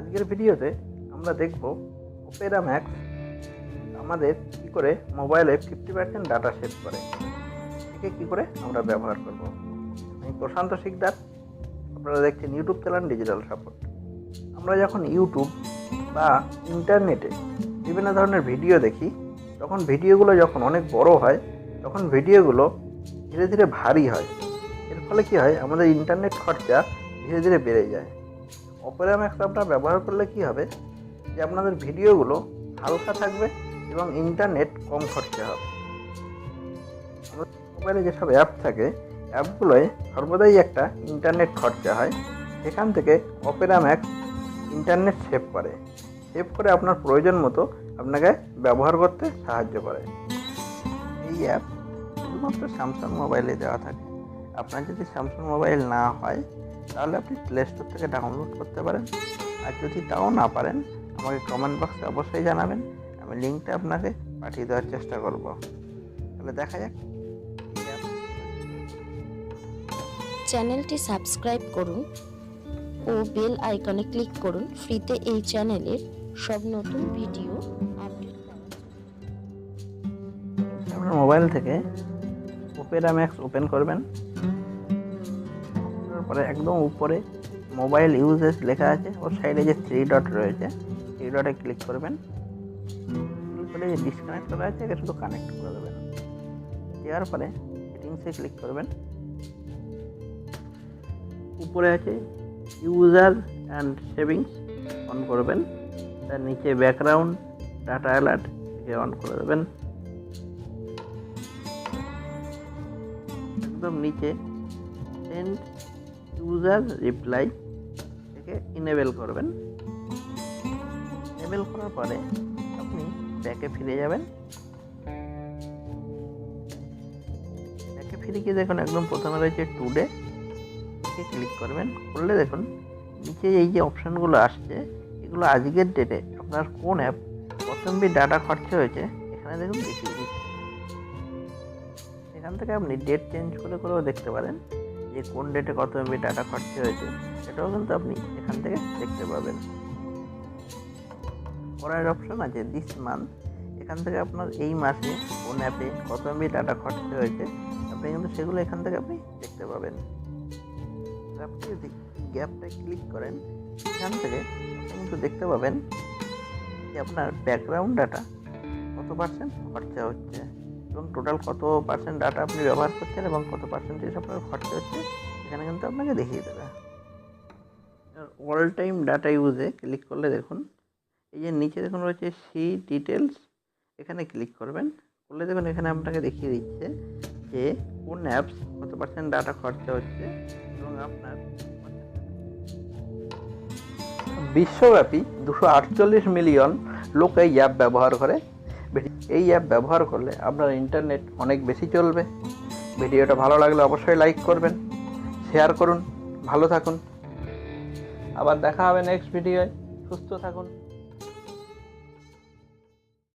আজকের ভিডিওতে আমরা দেখব অপেরা ম্যাক্স আমাদের কী করে মোবাইলে 50% ডাটা সেভ করে, একে কী করে আমরা ব্যবহার করব। আমি প্রশান্ত শিকদার, আপনারা দেখছেন ইউটিউব চ্যানেল ডিজিটাল সাপোর্ট। আমরা যখন ইউটিউব বা ইন্টারনেটে বিভিন্ন ধরনের ভিডিও দেখি, তখন ভিডিওগুলো যখন অনেক বড় হয় তখন ভিডিওগুলো ধীরে ধীরে ভারী হয়। এর ফলে কী হয়, আমাদের ইন্টারনেট খরচা ধীরে ধীরে বেড়ে যায়। অপেরা ম্যাক্স আপনারা ব্যবহার করলে কী হবে, যে আপনাদের ভিডিওগুলো হালকা থাকবে এবং ইন্টারনেট কম খরচা হবে। আমাদের মোবাইলে যেসব অ্যাপ থাকে, অ্যাপগুলোয় সর্বদাই একটা ইন্টারনেট খরচা হয়। সেখান থেকে অপেরা ম্যাক্স ইন্টারনেট সেভ করে আপনার প্রয়োজন মতো আপনাকে ব্যবহার করতে সাহায্য করে। এই অ্যাপ শুধুমাত্র স্যামসাং মোবাইলে দেওয়া থাকে। আপনার যদি স্যামসাং মোবাইল না হয় তাহলে আপনি প্লে স্টোর থেকে ডাউনলোড করতে পারেন। আর যদি তাও না পারেন, আমাকে কমেন্ট বক্সে অবশ্যই জানাবেন, আমি লিঙ্কটা আপনাকে পাঠিয়ে দেওয়ার চেষ্টা করব। তাহলে দেখা যাক। চ্যানেলটি সাবস্ক্রাইব করুন ও বেল আইকনে ক্লিক করুন ফ্রিতে এই চ্যানেলের সব নতুন ভিডিও আপডেট পাওয়ার জন্য। আপনার মোবাইল থেকে অপেরা ম্যাক্স ওপেন করবেন। তারপরে একদম উপরে মোবাইল ইউজেস লেখা আছে, ওর সাইডে যে 3 ডট রয়েছে, 3 ডটে ক্লিক করবেন। ক্লিক করে যে ডিসকানেক্ট করা আছে এটা শুধু কানেক্ট করে দেবেন। দেওয়ার পরে সেটিংসে ক্লিক করবেন। উপরে আছে ইউজার অ্যান্ড সেভিংস, অন করবেন। তার নিচে ব্যাকগ্রাউন্ড ডাটা অ্যালার্ট একে অন করে দেবেন। একদম নিচে সেন্ড ইউজার রিপ্লাই একে ইনেবল করবেন। ইনেবল করার পরে আপনি ব্যাকে ফিরে যাবেন। ব্যাকে ফিরে গিয়ে দেখুন একদম প্রথমে রয়েছে টুডে, একে ক্লিক করবেন। করলে দেখুন নিচে এই যে অপশানগুলো আসছে, এগুলো আজকের ডেটে আপনার কোন অ্যাপ কত এমবি ডাটা খরচা হয়েছে এখানে দেখুন দেখিয়ে দিচ্ছে। এখান থেকে আপনি ডেট চেঞ্জ করেও দেখতে পারেন যে কোন ডেটে কত এমবি ডাটা খরচা হয়েছে, সেটাও কিন্তু আপনি এখান থেকে দেখতে পাবেন। পরের অপশান আছে দিস মান্থ, এখান থেকে আপনার এই মাসে কোন অ্যাপে কত এমবি ডাটা খরচা হয়েছে আপনি কিন্তু সেগুলো এখান থেকে আপনি দেখতে পাবেন। আপনি যদি গ্যাপটায় ক্লিক করেন, এখান থেকে আপনি কিন্তু দেখতে পাবেন যে আপনার ব্যাকগ্রাউন্ড ডাটা কত পার্সেন্ট খরচা হচ্ছে এবং টোটাল কত পার্সেন্ট ডাটা আপনি ব্যবহার করছেন এবং কত পার্সেন্টেজ আপনার খরচা হচ্ছে, এখানে কিন্তু আপনাকে দেখিয়ে দেবে। অল টাইম ডাটা ইউজে ক্লিক করলে দেখুন এই যে নিচে দেখুন রয়েছে সি ডিটেলস, এখানে ক্লিক করবেন। করলে দেখুন এখানে আপনাকে দেখিয়ে দিচ্ছে যে কোন অ্যাপস কত পার্সেন্ট ডাটা খরচা হচ্ছে এবং আপনার বিশ্বব্যাপী 248 মিলিয়ন লোক এই অ্যাপ ব্যবহার করে। এই অ্যাপ ব্যবহার করলে আপনার ইন্টারনেট অনেক বেশি চলবে। ভিডিওটা ভালো লাগলে অবশ্যই লাইক করবেন, শেয়ার করুন। ভালো থাকুন, আবার দেখা হবে নেক্সট ভিডিওয়। সুস্থ থাকুন।